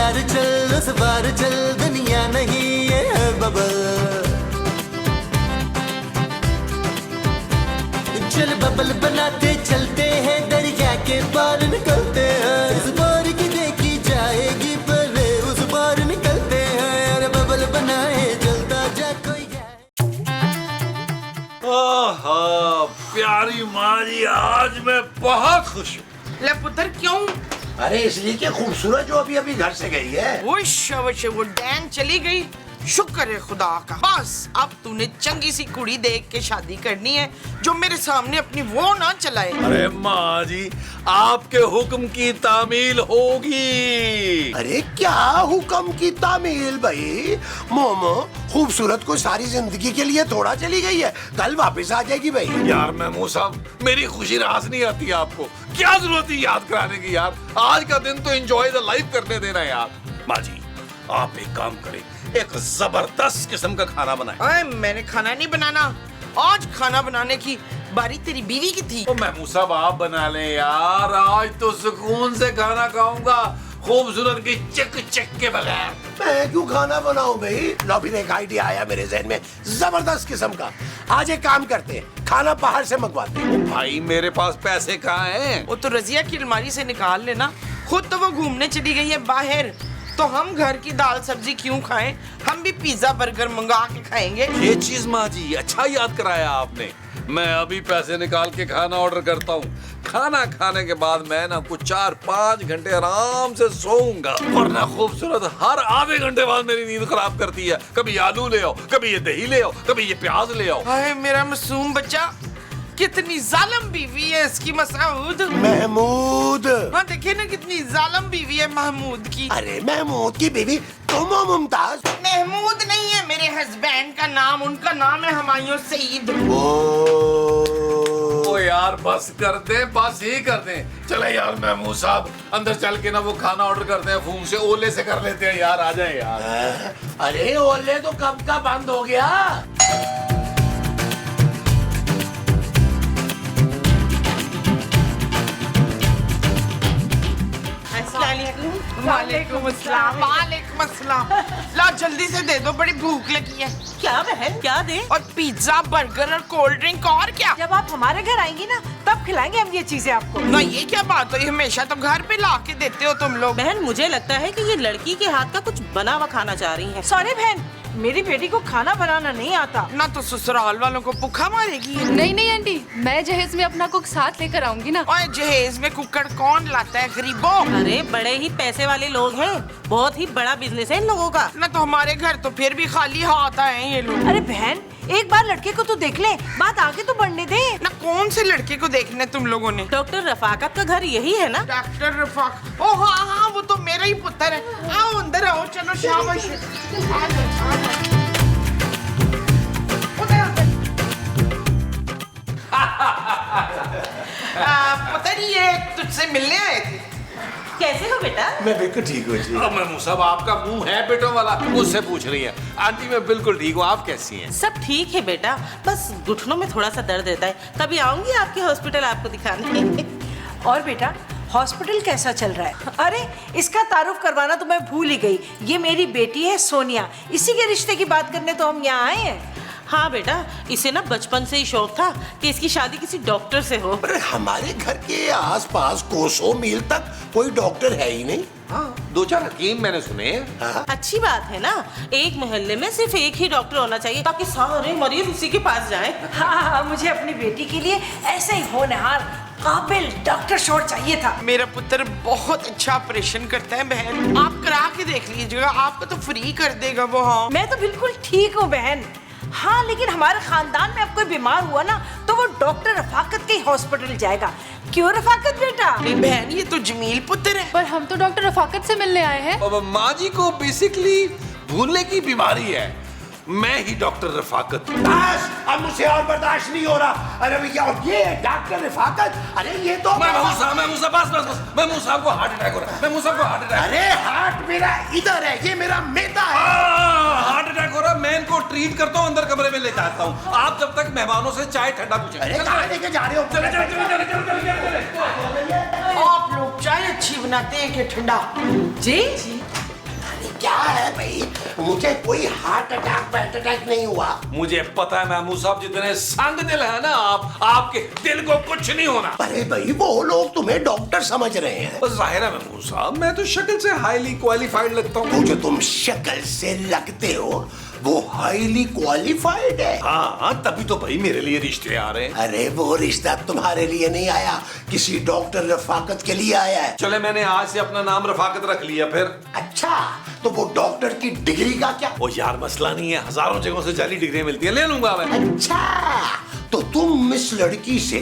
बार चल, उस बार चल, दुनिया नहीं ये है बबल। चल बबल बनाते चलते हैं, दरिया के पार निकलते हैं। इस बार की देखी जाएगी पहले उस बार निकलते हैं। अरे बबल बनाए चलता जा कोई ओहो प्यारी माँ जी, आज मैं बहुत खुश हूँ। ले पुत्र क्यों? अरे इसलिए कि खूबसूरत जो अभी अभी घर से गई है। वो डैन चली गई, शुक्र है खुदा का। बस अब तूने चंगी सी कुड़ी देख के शादी करनी है जो मेरे सामने अपनी वो ना चलाए। अरे माँ जी, आपके हुक्म की तामील होगी। अरे क्या हुक्म की तामील भाई? मोमो खूबसूरत को सारी जिंदगी के लिए थोड़ा चली गई है, कल वापस आ जाएगी भाई। यार महमूद साहब, मेरी खुशी रास नहीं आती आपको, क्या जरूरत है याद कराने की यार। आज का दिन तो एंजॉय द लाइफ करने देना यार। माँ जी आप एक काम करें, एक जबरदस्त किस्म का खाना बनाएं। अरे मैंने खाना नहीं बनाना, आज खाना बनाने की बारी तेरी बीवी की थी। ओ महमूद साहब आप बना लें यार, आज तो सुकून से खाना खाऊंगा, खूबसूरत की चिक चिक के बगैर। मैं क्यों खाना बनाऊं भाई? लो फिर एक आइडिया आया मेरे जहन में, जबरदस्त किस्म का। आज एक काम करते हैं, खाना बाहर से मंगवाते हैं। भाई मेरे पास पैसे कहाँ हैं? वो तो रजिया की अलमारी से निकाल लेना। खुद तो वो घूमने चली गई है बाहर, तो हम घर की दाल सब्जी क्यों खाएं? हम भी पिज्जा बर्गर मंगा के खाएंगे। ये चीज माँ जी अच्छा याद कराया आपने। मैं अभी पैसे निकाल के खाना ऑर्डर करता हूँ। खाना खाने के बाद मैं ना कुछ 4-5 घंटे आराम से सोऊंगा, वरना खूबसूरत हर आधे घंटे बाद मेरी नींद खराब करती है। कभी आलू ले आओ, कभी ये दही ले आओ, कभी ये प्याज ले आओ। हाय मेरा मासूम बच्चा, कितनी जालिम बीवी है इसकी मसूद। महमूद, हाँ देखिए ना कितनी जालिम बीवी है महमूद की। अरे महमूद की बीवी तुम हो मुमताज? महमूद नहीं है मेरे हस्बैंड का नाम, उनका नाम है हुमायूं सईद। ओ यार बस कर दे, बस ही कर दे। चले यार महमूद साहब, अंदर चल के ना वो खाना ऑर्डर करते हैं, फोन से ओले से कर लेते हैं यार। आ जाए यार। अरे ओले तो कब का बंद हो गया। वालेकुम अस्सलाम। वालेकुम अस्सलाम। ला जल्दी से दे दो, बड़ी भूख लगी है। क्या बहन, क्या दे? और पिज्जा बर्गर और कोल्ड ड्रिंक और क्या? जब आप हमारे घर आएंगी ना तब खिलाएंगे हम ये चीजें आपको। ना ये क्या बात हुई, हमेशा तो घर पे ला के देते हो तुम लोग। बहन मुझे लगता है कि ये लड़की के हाथ का कुछ बना हुआ खाना चाह रही है। सॉरी बहन, मेरी बेटी को खाना बनाना नहीं आता। ना तो ससुराल वालों को भूखा मारेगी। नहीं नहीं आंटी, मैं जहेज में अपना कुक साथ लेकर आऊंगी ना। और जहेज में कुकर कौन लाता है गरीबों? अरे बड़े ही पैसे वाले लोग हैं, बहुत ही बड़ा बिजनेस है इन लोगों का। ना तो हमारे घर तो फिर भी खाली हाथ आए हैं ये लोग। अरे बहन एक बार लड़के को तो देख ले, बात आगे तो बढ़ने दे। ना कौन से लड़के को देखना है तुम लोगों ने? डॉक्टर रफाकत का घर यही है ना? डॉक्टर रफाक, ओ हाँ हाँ वो तो मेरा ही पुत्र है। आओ अंदर आओ, चलो शाबाश। पुत्र ये तुझसे मिलने आए थे। कैसे हो बेटा? मैं बिल्कुल ठीक हूँ जी। अब महमूद साहब आपका मुंह है बेटों वाला, मुझसे पूछ रही है। आंटी मैं बिल्कुल ठीक हूँ, आप कैसी हैं? सब ठीक है बेटा, बस घुटनों में थोड़ा सा दर्द रहता है। कभी आऊंगी आपके हॉस्पिटल आपको दिखाने। और बेटा हॉस्पिटल कैसा चल रहा है? अरे इसका तारुफ करवाना तो मैं भूल ही गई। ये मेरी बेटी है सोनिया, इसी के रिश्ते की बात करने तो हम यहाँ आए हैं। हाँ बेटा, इसे ना बचपन से ही शौक था कि इसकी शादी किसी डॉक्टर से हो। अरे हमारे घर के आसपास कोसों मील तक कोई डॉक्टर है ही नहीं। हाँ 2-4 हकीम मैंने सुने हैं। हाँ? अच्छी बात है ना, एक मोहल्ले में सिर्फ एक ही डॉक्टर होना चाहिए ताकि सारे मरीज उसी के पास जाएं। हाँ, मुझे अपनी बेटी के लिए ऐसा ही होनहार काबिल डॉक्टर शोर चाहिए था। मेरा पुत्र बहुत अच्छा ऑपरेशन करता है बहन, आप करा के देख लीजिएगा, आपको तो फ्री कर देगा वो। हाँ मैं तो बिल्कुल ठीक हूँ बहन। हाँ लेकिन हमारे खानदान में अब कोई बीमार हुआ ना तो वो डॉक्टर रफाकत के हॉस्पिटल जाएगा। क्यों रफाकत बेटा? नहीं बहन ये तो जमील पुत्र है। पर हम तो डॉक्टर रफाकत से मिलने आए हैं। अब माँ जी को बेसिकली भूलने की बीमारी है, मैं ही डॉक्टर रफाकत। बस अब मुझसे और बर्दाश्त नहीं हो रहा। अरे भैया ये डॉक्टर रफाकत, अरे ये तो महमूद साहब बस महमूद साहब को हार्ट अटैक हो रहा है। महमूद साहब को हार्ट अटैक। अरे हार्ट मेरा इधर है, ये मेरा मेदा है। हार्ट अटैक हो रहा है, मैं इनको ट्रीट करता हूँ, अंदर कमरे में लेकर आता हूँ। आप जब तक मेहमानों से चाय ठंडा पूछें। अरे कहाँ लेके जा रहे हो? चले चले चले चले चले चले। आप लोग चाय अच्छी बनाते हैं कि ठंडा? जी क्या है भाई? मुझे कोई हार्ट अटैक नहीं हुआ। मुझे पता है महमूद साहब, जितने संग दिल है ना आप, आपके दिल को कुछ नहीं होना। अरे भाई वो लोग तुम्हें डॉक्टर समझ रहे हैं। बस जाहिर है महमूद साहब, मैं तो शक्ल से हाईली क्वालिफाइड लगता हूँ। वो जो तुम शक्ल से लगते हो वो हाईली क्वालिफाइड है। हाँ, तभी तो भाई मेरे लिए रिश्ते आ रहे हैं। अरे वो रिश्ता तुम्हारे लिए नहीं आया, किसी डॉक्टर रफाकत के लिए आया है। चले, मैंने आज से अपना नाम रफाकत रख लिया फिर। अच्छा, तो वो डॉक्टर की डिग्री का क्या? ओ यार, मसला नहीं है, हजारों जगहों से जाली डिग्री मिलती है, ले लूंगा मैं। अच्छा, तो तुम इस लड़की से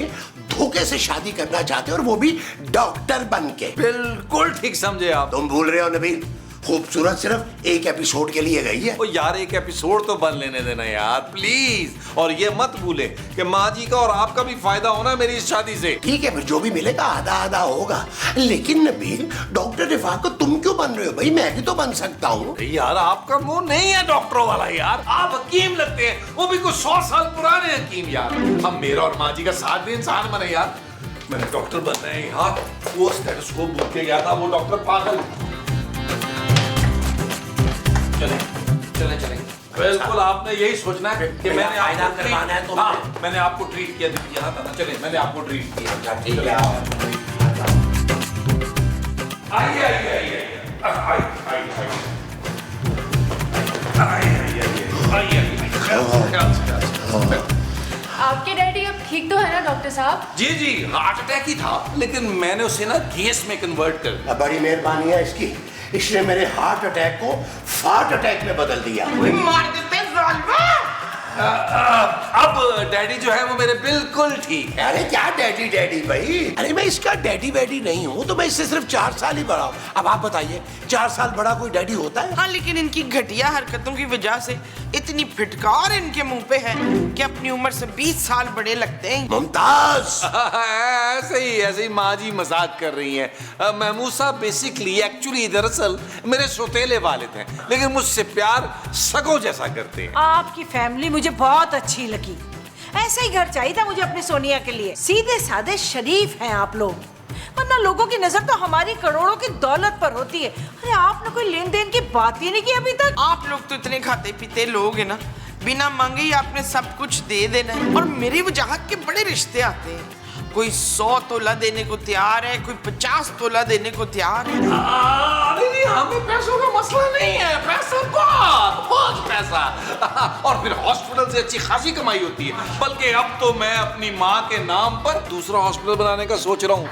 धोखे से शादी करना चाहते हो, और वो भी डॉक्टर बन के? बिल्कुल ठीक समझे आप। तुम भूल रहे हो नबील, खूबसूरत सिर्फ एक एपिसोड के लिए गई है। ओ यार, एक एपिसोड तो बन लेने देना यार प्लीज। और ये मत भूले कि माँ जी का और आपका भी फायदा होना मेरी इस शादी से। ठीक है, फिर जो भी मिलेगा आधा आधा होगा। लेकिन नबील, डॉक्टर रफाकत तुम क्यों बन रहे हो भाई? मैं भी तो बन सकता हूँ। यार आपका मुंह नहीं है डॉक्टरों वाला यार, आप हकीम लगते हैं, वो भी कुछ 100 साल पुराने हकीम यार। हम मेरा और माँ जी का साथ भी इंसान बने यार। मैंने डॉक्टर बनना है यार, वो स्टेथोस्कोप भूल के गया था, वो डॉक्टर पागल। चले चले चले, बिल्कुल आपने यही सोचना है कि मैंने फायदा आपको करवाना है हाँ, मैंने आपको ट्रीट किया था ना। चले, मैंने आपको ट्रीट किया। ठीक है, आइए आइए आइए आपके डैडी अब ठीक तो है ना डॉक्टर साहब? जी जी, हार्ट अटैक ही था, लेकिन मैंने उसे ना गैस में कन्वर्ट कर दिया। बड़ी मेहरबानी है इसकी, इसने मेरे हार्ट अटैक को फार्ट अटैक में बदल दिया। मार देते जालिमा। अब डैडी जो है वो मेरे बिल्कुल ठीक है। अरे क्या डैडी डैडी भाई? अरे मैं इसका डैडी वैडी नहीं हूँ, तो मैं इससे सिर्फ 4 साल ही बड़ा हूँ। अब आप बताइए, 4 साल बड़ा कोई डैडी होता है? हाँ, लेकिन इनकी घटिया हरकतों की वजह से इतनी फिटकार इनके मुंह पे है कि अपनी उम्र से 20 साल बड़े लगते हैं। मुमताज, ऐसे ही माँ जी मजाक कर रही हैं। महमूद साहब बेसिकली एक्चुअली दरअसल मेरे सौतेले वालिद हैं, लेकिन मुझसे प्यार सगों जैसा करते हैं। आपकी फैमिली मुझे बहुत अच्छी लगी। ऐसा ही घर चाहिए था मुझे अपने सोनिया के लिए। सीधे साधे शरीफ हैं आप लोग, वरना लोगों की नजर तो हमारी करोड़ों की दौलत पर होती है। अरे आपने कोई लेन देन की बात ही नहीं की अभी तक। आप लोग तो इतने खाते पीते लोग हैं ना, बिना मांगे ही आपने सब कुछ दे देना है। और मेरी वजाहत के बड़े रिश्ते आते हैं, कोई 100 तोला देने को तैयार है, कोई 50 तोला देने को तैयार है। नहीं, हमें पैसों का मसला नहीं है, पैसा बहुत पैसा। और फिर हॉस्पिटल से अच्छी खासी कमाई होती है। बल्कि अब तो मैं अपनी माँ के नाम पर दूसरा हॉस्पिटल बनाने का सोच रहा हूँ,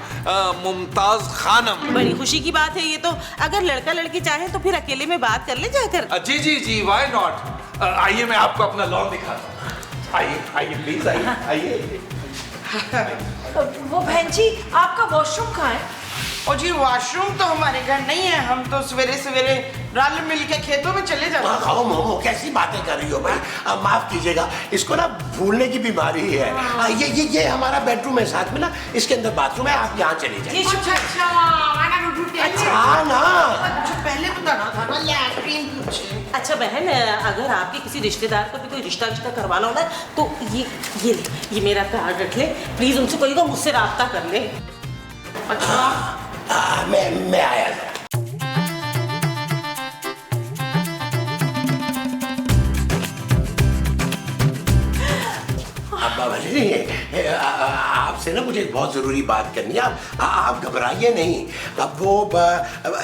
मुमताज खानम। बड़ी खुशी की बात है ये तो। अगर लड़का लड़की चाहे तो फिर अकेले में बात कर ले जाकर। जी जी जी, व्हाई नॉट। आइए मैं आपको अपना लॉन दिखाता हूँ। आइए आइए प्लीज, आइए आइए। वो बहन जी, आपका वॉशरूम कहाँ है? और जी वॉशरूम तो हमारे घर नहीं है, हम तो सवेरे सवेरे रल मिल के खेतों में चले जाते हैं। खाओ मोमो, कैसी बातें कर रही हो भाई? माफ कीजिएगा, इसको ना भूलने की बीमारी है। ये हमारा बेडरूम है, साथ में ना इसके अंदर बाथरूम है, आप यहाँ चले जाइए। हाँ ना, जो पहले बताना था ना, लैट्रिन पूछे। अच्छा बहन, अगर आपके किसी रिश्तेदार को भी कोई रिश्ता करवाना हो ना, तो ये मेरा कार्ड रख ले प्लीज। उनसे कोई को मुझसे राब्ता कर ले। अच्छा, मैं आया था। बाबा जी, आपसे ना मुझे एक बहुत जरूरी बात करनी है। आप घबराइए नहीं। अब वो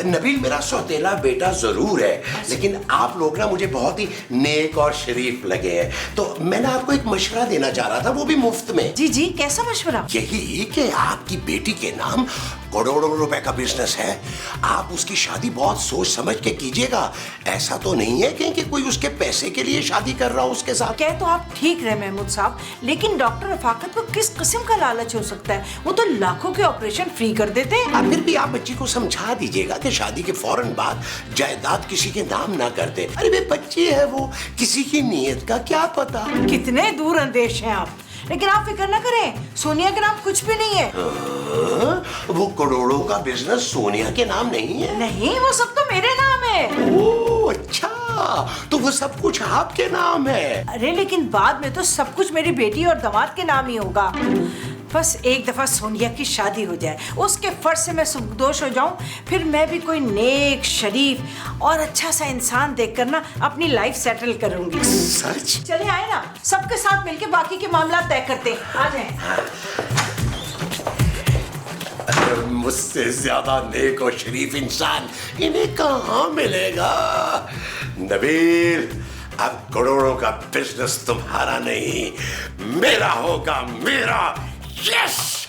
नबील मेरा सौतेला बेटा जरूर है, लेकिन आप लोग ना मुझे बहुत ही नेक और शरीफ लगे हैं, तो मैं ना आपको एक मशवरा देना चाह रहा था, वो भी मुफ्त में। जी जी, कैसा मशवरा? यही कि आपकी बेटी के नाम करोड़ों रुपए का बिजनेस है, आप उसकी शादी बहुत सोच समझ के कीजिएगा। ऐसा तो नहीं है कि कोई उसके पैसे के लिए शादी कर रहा हो उसके साथ। कह तो आप ठीक रहे महमूद साहब, लेकिन डॉक्टर रफाकत को किस किस्म का लालच हो सकता है? वो तो लाखों के ऑपरेशन फ्री कर देते हैं। फिर भी आप बच्ची को समझा दीजिएगा कि शादी के फौरन बाद जायदाद किसी के नाम ना कर दे। अरे वे बच्ची है, वो किसी की नीयत का क्या पता। कितने दूर अंदेश हैं आप। लेकिन आप फिक्र ना करें, सोनिया के नाम कुछ भी नहीं है। वो करोड़ों का बिजनेस सोनिया के नाम नहीं है? नहीं, वो सब तो मेरे नाम है। ओह अच्छा, तो वो सब कुछ आपके नाम है? अरे लेकिन बाद में तो सब कुछ मेरी बेटी और दामाद के नाम ही होगा। बस एक दफा सोनिया की शादी हो जाए, उसके फर्ज से मैं सुबकदोश हो जाऊं, फिर मैं भी कोई नेक, शरीफ और अच्छा सा इंसान देखकर ना अपनी लाइफ सेटल करूंगी। सच? चले आए ना, सबके साथ मिलके बाकी के मामला तय करते हैं। आ जाएं। मुझसे ज्यादा नेक और शरीफ इंसान इन्हें कहाँ मिलेगा? नबील, अब करोड़ों का बिजनेस तुम्हारा नहीं, मेरा होगा, मेरा। यस!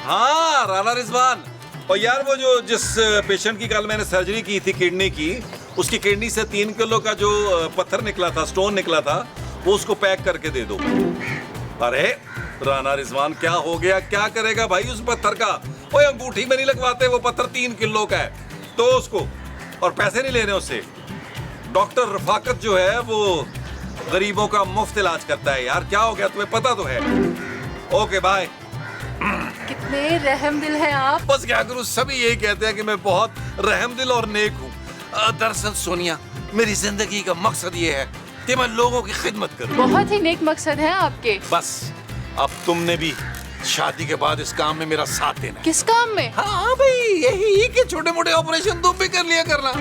हाँ राना रिजवान, और यार वो जो जिस पेशेंट की कल मैंने सर्जरी की थी किडनी की, उसकी किडनी से 3 किलो का जो पत्थर निकला था, स्टोन निकला था, वो उसको पैक करके दे दो। अरे राना रिजवान, क्या हो गया? क्या करेगा भाई उस पत्थर का? ओए अंगूठी में नहीं लगवाते, वो पत्थर 3 किलो का है, तो उसको, और पैसे नहीं लेने उससे। डॉक्टर रफाकत जो है वो गरीबों का मुफ्त इलाज करता है यार। क्या हो गया तुम्हें पता तो है। Okay bye. कितने रहमदिल हैं आप। बस क्या करूं, सभी यही कहते हैं कि मैं बहुत रहमदिल और नेक हूँ। दरअसल सोनिया, मेरी जिंदगी का मकसद ये है कि मैं लोगों की खिदमत करूं। बहुत ही नेक मकसद है आपके। बस अब तुमने भी शादी के बाद इस काम में मेरा साथ देना। किस काम में? हाँ भाई, यही कि छोटे मोटे ऑपरेशन तुम भी कर लिया करना।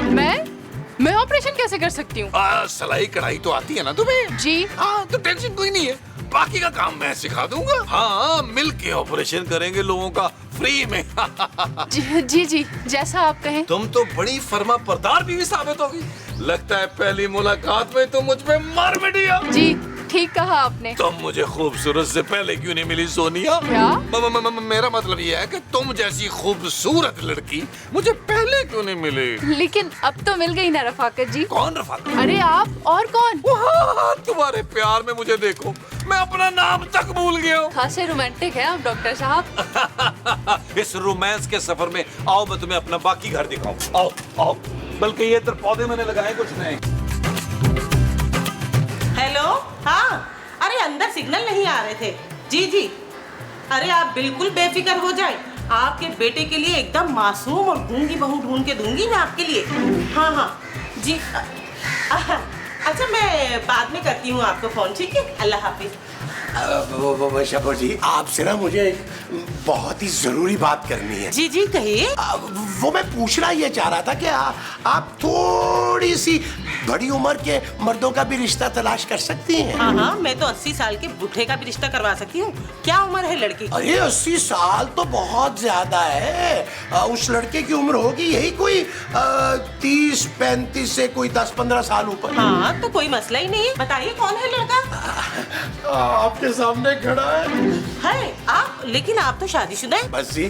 मैं ऑपरेशन कैसे कर सकती हूँ? सिलाई कढ़ाई तो आती है ना तुम्हें? जी। हाँ, तो टेंशन कोई नहीं है, बाकी का काम मैं सिखा दूंगा। हाँ, मिलके ऑपरेशन करेंगे लोगों का फ्री में। जी जी, जैसा आप कहें। तुम तो बड़ी फर्मा बरदार बीवी साबित होगी। लगता है पहली मुलाकात में तुम मुझ पे मार बैठी हो। जी, ठीक कहा आपने। तुम मुझे खूबसूरत से पहले क्यों नहीं मिली सोनिया? क्या? मेरा मतलब ये है कि तुम जैसी खूबसूरत लड़की मुझे पहले क्यों नहीं मिली? लेकिन अब तो मिल गई ना रफाकत जी। कौन रफाकत? अरे आप और कौन? तुम्हारे प्यार में मुझे देखो, मैं अपना नाम तक भूल गया हूँ। खासे रोमांटिक है आप डॉक्टर साहब। इस रोमांस के सफर में आओ मैं तुम्हें अपना बाकी घर दिखाऊं। आओ आओ, बल्कि ये इधर पौधे मैंने लगाए कुछ नहीं। हेलो, हाँ, अरे अंदर सिग्नल नहीं आ रहे थे। जी जी, अरे आप बिल्कुल बेफिक्र हो जाए, आपके बेटे के लिए एकदम मासूम और गूंगी बहू ढूंढ के दूंगी मैं आपके लिए। हाँ हाँ जी। अच्छा, मैं बाद में करती हूँ आपको फोन, ठीक है? अल्लाह हाफिज। शबो जी, आपसे ना मुझे बहुत ही जरूरी बात करनी है। जी जी, कहिए। वो मैं पूछना ये चाह रहा था कि आप थोड़ी सी बड़ी उम्र के मर्दों का भी रिश्ता तलाश कर सकती हैं। हाँ हाँ, मैं तो 80 साल के बूढ़े का भी रिश्ता करवा सकती हूँ। क्या उम्र है लड़की की? अरे 80 साल तो बहुत ज्यादा है। उस लड़के की उम्र होगी यही कोई 30-35 से कोई 10-15 साल ऊपर। हाँ, तो कोई मसला ही नहीं है। बताइए कौन है लड़का? आपके सामने खड़ा है आप? लेकिन आप तो शादीशुदा हैं। बस जी,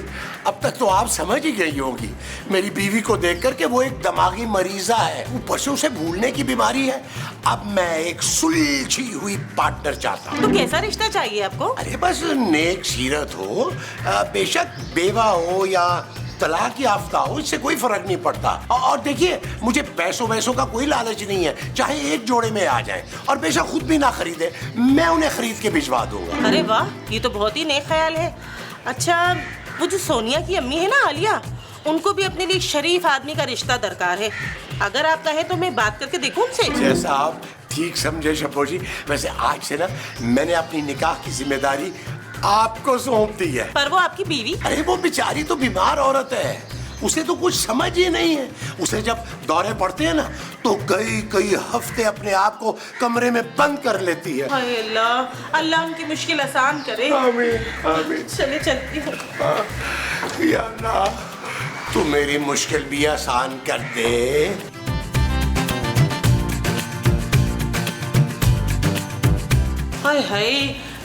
अब तक तो आप समझ ही गई होगी मेरी बीवी को देखकर कि वो एक दिमागी मरीजा है, ऊपर से उसे भूलने की बीमारी है। अब मैं एक सुलझी हुई पार्टनर चाहता हूँ। तो कैसा रिश्ता चाहिए आपको? अरे बस नेक सीरत हो, बेशक बेवा हो या तलाक याफ्ता हो, इससे कोई फर्क नहीं पड़ता। और देखिए, मुझे पैसों वैसों का कोई लालच नहीं है, चाहे एक जोड़े में आ जाए, और बेशक खुद भी ना खरीदे, मैं उन्हें खरीद के भिजवा दूंगा। अरे वाह, ये तो बहुत ही नेक ख्याल है। अच्छा, वो जो सोनिया की अम्मी है ना, आलिया, उनको भी अपने लिए शरीफ आदमी का रिश्ता दरकार है। अगर आप कहें तो मैं बात करके देखूं उनसे। जैसा आप ठीक समझे शब्बो जी। वैसे आज से ना मैंने अपनी निकाह की जिम्मेदारी आपको सौंप दी है। पर वो आपकी बीवी? अरे वो बेचारी तो बीमार औरत है, उसे तो कुछ समझ ही नहीं है। उसे जब दौरे पड़ते हैं ना, तो कई कई हफ्ते अपने आप को कमरे में बंद कर लेती है। हाय अल्लाह, अल्लाह उनकी मुश्किल आसान करे। आमीन आमीन। चले, चलती हूँ। या अल्लाह, तू मेरी मुश्किल भी आसान कर दे। हाय हाय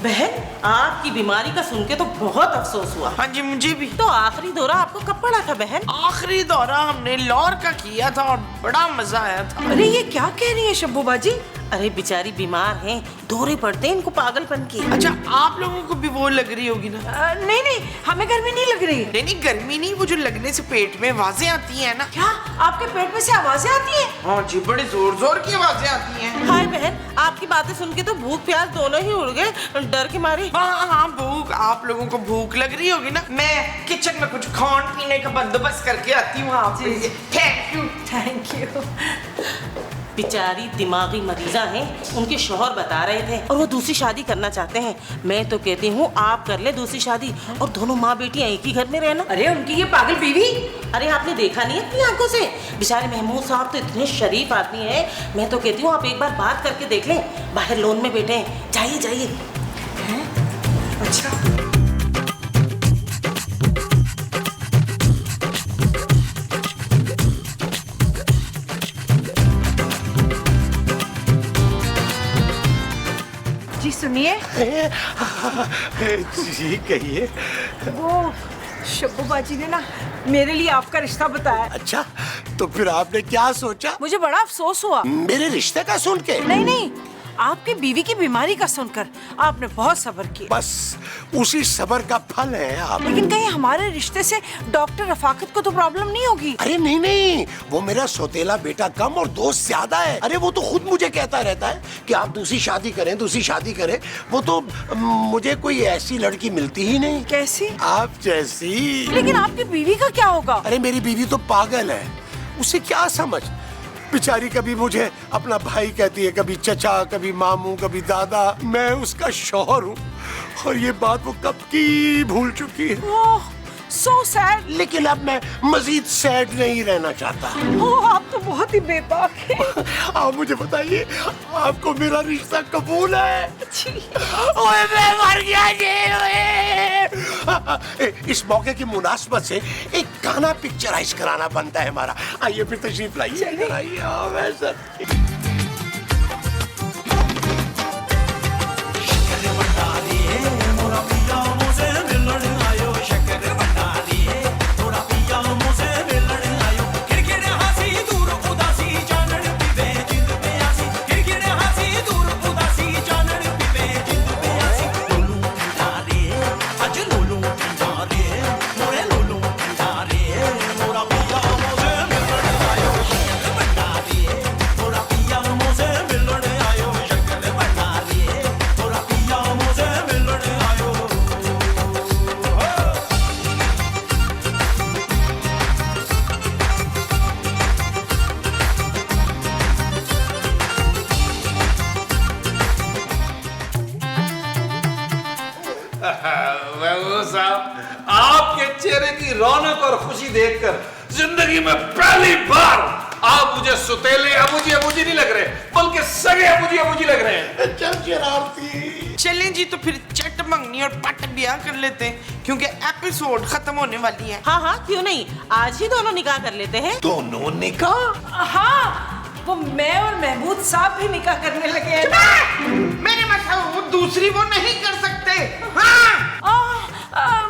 बहन, आपकी बीमारी का सुन के तो बहुत अफसोस हुआ। हाँ जी, मुझे भी। तो आखिरी दौरा आपको कब पड़ा था बहन? आखिरी दौरा हमने लाहौर का किया था और बड़ा मजा आया था। अरे ये क्या कह रही है शब्बू बाजी? अरे बेचारी बीमार हैं, दौरे पड़ते हैं इनको पागलपन की। अच्छा, आप लोगों को भी वो लग रही होगी ना? नहीं नहीं, हमें गर्मी नहीं लग रही। नहीं, गर्मी नहीं, वो जो लगने से पेट में आवाजें आती हैं ना। क्या आपके पेट में से आवाजें आती हैं? हाँ जी, बड़े जोर जोर की आवाजें आती हैं। हाय बहन, आपकी बातें सुन के तो भूख प्यास दोनों ही उड़ गए डर के मारे। हाँ, भूख, आप लोगों को भूख लग रही होगी ना। मैं किचन में कुछ खाने पीने का बंदोबस्त करके आती हूँ। जी। Thank you. Thank you. बेचारी दिमागी मरीजा हैं, उनके शौहर बता रहे थे और वो दूसरी शादी करना चाहते हैं। मैं तो कहती हूँ आप कर ले दूसरी शादी और दोनों माँ बेटियाँ एक ही घर में रहना। अरे उनकी ये पागल बीवी, अरे आपने देखा नहीं है अपनी आंखों से? बेचारे महमूद साहब तो इतने शरीफ आदमी हैं। मैं तो कहती हूँ आप एक बार बात करके देख लें। बाहर लोन में बैठे हैं, जाइए जाइए। अच्छा जी सुनिए, जी कहिए। वो शब्बू बाजी ने ना मेरे लिए आपका रिश्ता बताया। अच्छा, तो फिर आपने क्या सोचा? मुझे बड़ा अफसोस हुआ। मेरे रिश्ते का सुन के? नहीं नहीं, आपकी बीवी की बीमारी का सुनकर आपने बहुत सब्र किया। बस उसी सब्र का फल है आप। लेकिन कहीं हमारे रिश्ते से डॉक्टर रफाकत को तो प्रॉब्लम नहीं होगी? अरे नहीं नहीं, वो मेरा सौतेला बेटा कम और दोस्त ज्यादा है। अरे वो तो खुद मुझे कहता रहता है कि आप दूसरी शादी करें, दूसरी शादी करें। वो तो मुझे कोई ऐसी लड़की मिलती ही नहीं। कैसी? आप जैसी। लेकिन आपकी बीवी का क्या होगा? अरे मेरी बीवी तो पागल है, उसे क्या समझ। बेचारी कभी मुझे अपना भाई कहती है, कभी चचा, कभी मामू, कभी दादा। मैं उसका शौहर हूँ और ये बात वो कब की भूल चुकी है। ओह, so sad। लेकिन अब मैं मजीद सैड नहीं रहना चाहता। ओह, आप तो बहुत ही बेबाक हैं। आप मुझे बताइए, आपको मेरा रिश्ता कबूल है? जी। ओए मैं मर गया जी। इस मौके की मुनासबत से एक गाना पिक्चराइज कराना बनता है हमारा। आइए फिर तशरीफ लाइए। आइए। हाँ, मैं सर। महमूद साहब, आपके चेहरे की रौनक और खुशी देखकर जिंदगी में पहली बार आप मुझे सुतेले अबूजी नहीं लग रहे, बल्कि सगे अबूजी लग रहे हैं। चल शरारती। चलें जी, तो फिर चट मंगनी और पट ब्याह कर लेते हैं, क्योंकि एपिसोड खत्म होने वाली है। हाँ हाँ, क्यों नहीं, आज ही दोनों निकाह कर लेते हैं। दोनों निकाह? हाँ, वो मैं और महमूद साहब भी निकाह करने लगे हैं। मेरे मतलब वो दूसरी वो नहीं कर सकते। हाँ।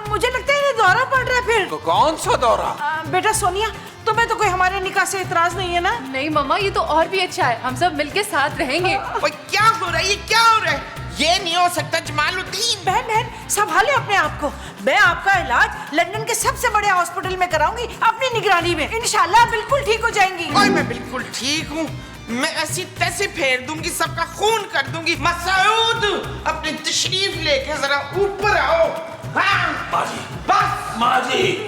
मुझे लगता है इन्हें दौरा पड़ रहा है फिर। तो कौन सा दौरा? बेटा सोनिया, तुम्हें तो कोई हमारे निकाह से इतराज नहीं है ना? नहीं मम्मा, ये तो और भी अच्छा है, हम सब मिलके साथ रहेंगे। ओए, क्या हो रहा है? ये क्या हो रहा है? ये नहीं हो सकता जमालुद्दीन। बहन संभाले अपने आप को। मैं आपका इलाज लंदन के सबसे बड़े हॉस्पिटल में कराऊंगी, अपनी निगरानी में। इंशाल्लाह बिल्कुल ठीक हो जाएंगी। और मैं बिल्कुल ठीक हूँ। मैं ऐसी तैसे फेर दूंगी, सबका खून कर दूंगी। मसूद, अपनी तशरीफ लेके जरा ऊपर आओ। हाँ। माजी, बस माजी।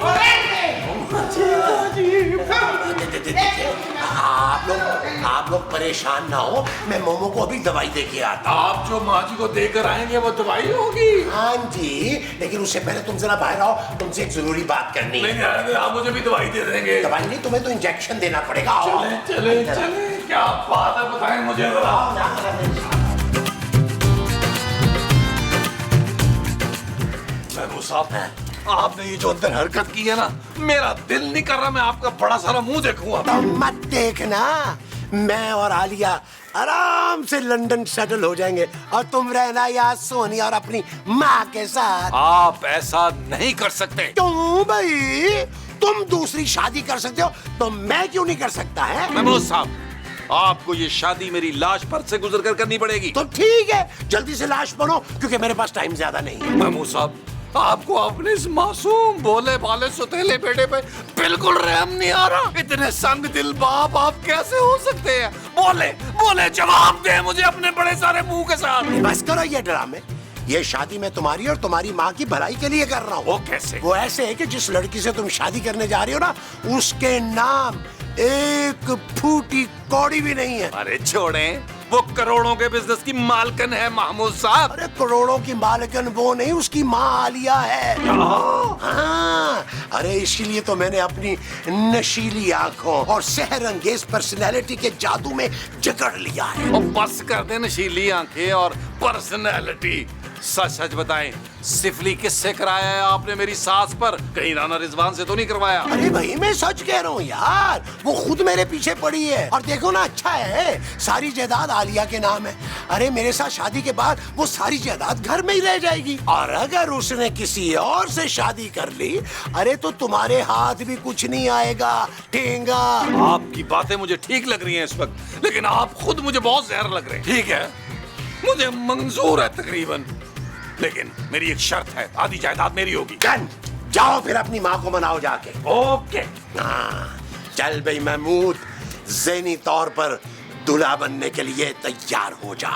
आप लोग परेशान ना हो, मैं मोमो को अभी दवाई दे के आता हूँ। आप जो माँ जी को देकर आएंगे वो दवाई होगी? हाँ जी, लेकिन उससे पहले तुम जरा बाहर आओ, तुमसे एक जरूरी बात करनी है। नहीं, आप मुझे भी दवाई दे देंगे? दवाई नहीं, तुम्हें तो इंजेक्शन देना पड़ेगा। आओ। चले, क्या बात है, बताएं मुझे जरा। महमूद साहब, आपने ये जो अंदर हरकत की है ना, मेरा दिल नहीं कर रहा मैं आपका बड़ा सारा मुंह देखूंगा। तो मत देखना, मैं और आलिया आराम से लंदन सेटल हो जाएंगे और तुम रहना यहाँ सोनिया और अपनी माँ के साथ। आप ऐसा नहीं कर सकते। क्यों भाई? तुम दूसरी शादी कर सकते हो तो मैं क्यों नहीं कर सकता है? महमूद साहब, आपको ये शादी मेरी लाश पर से गुजर कर करनी पड़ेगी। तो ठीक है, जल्दी से लाश बनो, क्योंकि मेरे पास टाइम ज्यादा नहीं है। महमूद साहब, आपको अपने इस मासूम भोले भाले सुतेले बेटे पे बिल्कुल रहम नहीं आ रहा। इतने संग दिल बाप आप कैसे हो सकते हैं? बोले जवाब दे मुझे अपने बड़े सारे मुंह के साथ। बस करो ये ड्रामे। ये शादी मैं तुम्हारी और तुम्हारी माँ की भलाई के लिए कर रहा हूँ। वो कैसे? वो ऐसे है कि जिस लड़की से तुम शादी करने जा रही हो ना, उसके नाम एक फूटी कौड़ी भी नहीं है। अरे छोड़ें, वो करोड़ों के बिजनेस की मालकिन है महमूद साहब। अरे करोड़ों की मालकिन वो नहीं, उसकी माँ आलिया है। हाँ, अरे इसीलिए तो मैंने अपनी नशीली आंखों और सहरंगेज पर्सनैलिटी के जादू में जकड़ लिया है। और बस कर दे नशीली आंखें और पर्सनैलिटी। सच सच बताएं, सिफली किससे कराया है आपने मेरी सास पर? कहीं राना रिजवान से तो नहीं करवाया? अरे भाई मैं सच कह रहा हूँ यार, वो खुद मेरे पीछे पड़ी है। और देखो ना, अच्छा है सारी जायदाद आलिया के नाम है। अरे मेरे साथ शादी के बाद वो सारी जायदाद घर में ही रह जाएगी। और अगर उसने किसी और से शादी कर ली, अरे तो तुम्हारे हाथ भी कुछ नहीं आएगा, ठेंगा। आपकी बातें मुझे ठीक लग रही हैं इस वक्त, लेकिन आप खुद मुझे बहुत जहर लग रहे हैं। ठीक है, मुझे मंजूर है तकरीबन, लेकिन मेरी एक शर्त है, आधी जायदाद मेरी होगी। डन, जाओ फिर अपनी माँ को मनाओ जाके। ओके। हाँ, चल भाई महमूद, ज़हनी तौर पर दूल्हा बनने के लिए तैयार हो जा।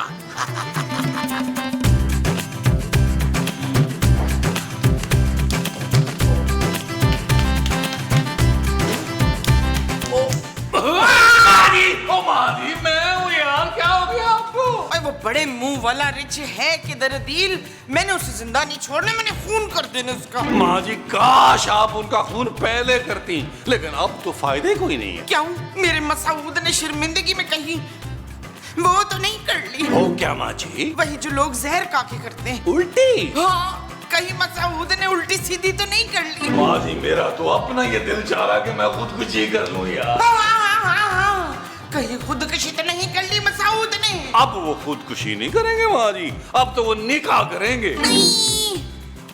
ओ माजी, मैं हूँ यार, क्या हो गया आपको? अरे वो बड़े मुंह वाला रिच है किधर दिल, मैंने उसे जिंदा नहीं छोड़ना, मैंने खून कर देना उसका। माँ जी, काश आप उनका खून पहले करती, लेकिन अब तो फायदे कोई नहीं है। क्यों? मेरे मसूद ने शर्मिंदगी में कही वो तो नहीं कर ली। ओ क्या माँ जी? वही जो लोग जहर काके करते हैं। उल्टी? हाँ, कहीं मसूद ने उल्टी सीधी तो नहीं कर ली। माँ जी, मेरा तो अपना ये दिल चाह रहा कि मैं खुदकुशी कर लूं यार। हाँ, कहीं खुदकुशी तो नहीं कर ली मसूद ने? अब वो खुदकुशी नहीं करेंगे माँ जी, अब तो वो निकाह करेंगे। नहीं,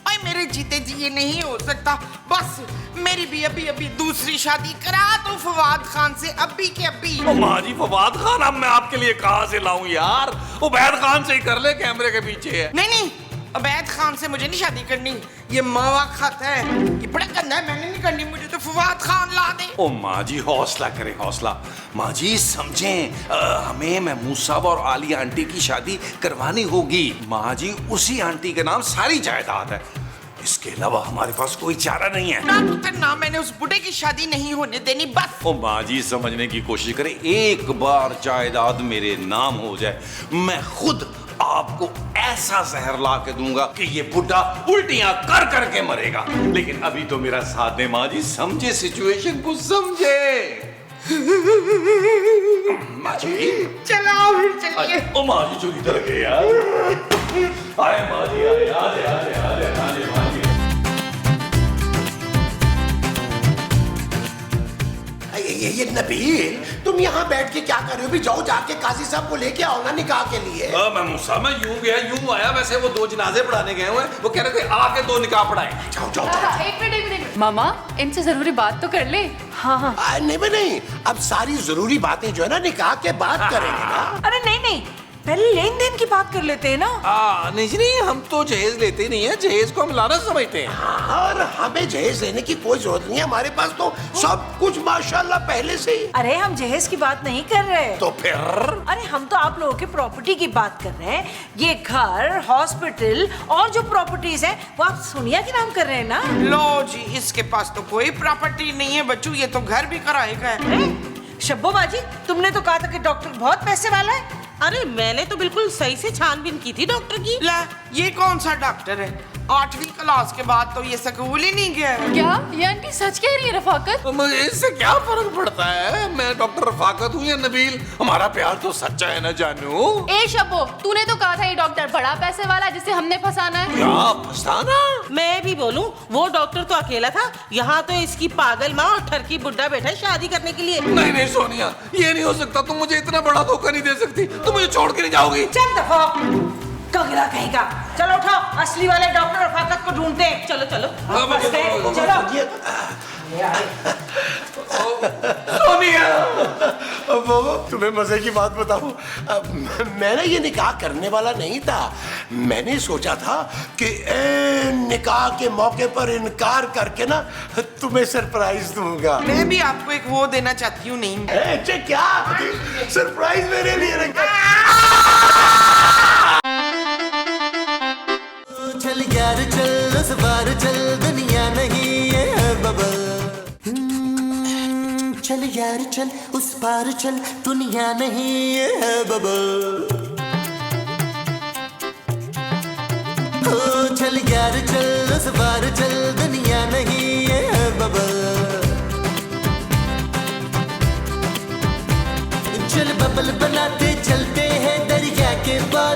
ओए मेरे जीते जी ये नहीं हो सकता। बस मेरी भी अभी अभी दूसरी शादी करा तो फवाद खान से, अभी के अभी। ओ माँ जी, फवाद खान अब मैं आपके लिए कहाँ से लाऊं यार? उबैद खान से ही कर ले, कैमरे के पीछे है। नहीं, उबैद खान से मुझे नहीं शादी करनी, ये मावा खाता है, ये बड़ा गंदा है, मैंने नहीं करनी, मुझे तो फवाद खान ला दे। ओ माँ जी, हौसला करें, हौसला। माँ जी समझें, हमें महमूद साहब और आलिया आंटी की शादी करवानी होगी। माँ जी, उसी आंटी के नाम सारी जायदाद है, इसके अलावा हमारे पास कोई चारा नहीं है। ना पुत्र ना, मैंने उस बुढ़े की शादी नहीं होने देनी, बस। ओ माँ जी, समझने की कोशिश करें, एक बार जायदाद मेरे नाम हो जाए, मैं खुद आपको ऐसा जहर ला के दूंगा कि ये बुढ़ा उल्टियां कर करके मरेगा। लेकिन अभी तो मेरा साथ दे माँ जी, समझे सिचुएशन को, समझे। माँ जी, चलो फिर चलिए। ओ माँ जी, जो इधर गए यार। आए माँ जी, आए, आए, आए, आए, आए, माँ जी। ये नबील, तुम यहाँ बैठ के क्या कर रहे हो? भी जाओ, जाके काजी साहब को लेके आओ ना निकाह के लिए। मैं यूं गया यूं आया, वैसे वो 2 जनाजे पढ़ाने गए हुए, वो कह रहे थे आके 2 निकाह पढ़ाए। जाओ जाओ जाओ। एक मिनट मामा, इनसे जरूरी बात तो कर ले। हाँ, नहीं, अब सारी जरूरी बातें जो है ना निकाह के बाद करेंगे ना। अरे नहीं, पहले लेन देन की बात कर लेते हैं ना। नहीं, हम तो जहेज लेते नहीं है, जहेज को हम लाना समझते हैं। और हमें जहेज लेने की कोई जरूरत नहीं है, हमारे पास तो सब कुछ माशाल्लाह पहले से ही। अरे हम जहेज की बात नहीं कर रहे। तो फिर? अरे हम तो आप लोगों की प्रॉपर्टी की बात कर रहे हैं। ये घर, हॉस्पिटल और जो प्रॉपर्टीज हैं वो आप सोनिया के नाम कर रहे हैं ना। लो जी, इसके पास तो कोई प्रॉपर्टी नहीं है बच्चू, ये तो घर भी कराएगा। शब्बो बाजी, तुमने तो कहा था कि डॉक्टर बहुत पैसे वाला है। अरे मैंने तो बिल्कुल सही से छानबीन की थी डॉक्टर की। ला, ये कौन सा डॉक्टर है? 8वीं क्लास के बाद तो ये स्कूल ही नहीं गया है। क्या ये आंटी सच कह रही है रफाकत? तो मुझे इससे क्या फर्क पड़ता है? मैं डॉक्टर रफाकत हूँ या नबील, हमारा प्यार तो सच्चा है ना जानू। ए शब्बो, तूने तो कहा था ये डॉक्टर बड़ा पैसे वाला जिसे हमने फंसाना है। क्या फंसाना? मैं भी बोलूं, वो डॉक्टर तो अकेला था, यहाँ तो इसकी पागल माँ और ठरकी बुड्ढा बैठा है शादी करने के लिए। नहीं सोनिया, ये नहीं हो सकता, तुम मुझे इतना बड़ा धोखा नहीं दे सकती, तुम मुझे छोड़ के नहीं जाओगी। चल दफा कगला कहेगा। चलो उठाओ, असली वाले डॉक्टर रफाकत को ढूंढते हैं। चलो चलो चलो। सोनिया, तुम्हें मजे की बात बताऊं, मैंने ये निकाह करने वाला नहीं था। मैंने सोचा था कि निकाह के मौके पर इनकार करके ना तुम्हें सरप्राइज दूंगा। मैं भी आपको एक वो देना चाहती हूँ। नहीं अच्छा, क्या सरप्राइज मेरे लिए रखा? चल यार चल, उस बार चल, दुनिया नहीं है बबल। चल यार चल उस पार चल, दुनिया नहीं ये है बबल। ओ चल यार चल उस पार चल, दुनिया नहीं ये है बबल। चल बबल बनाते चलते हैं दरिया के पार।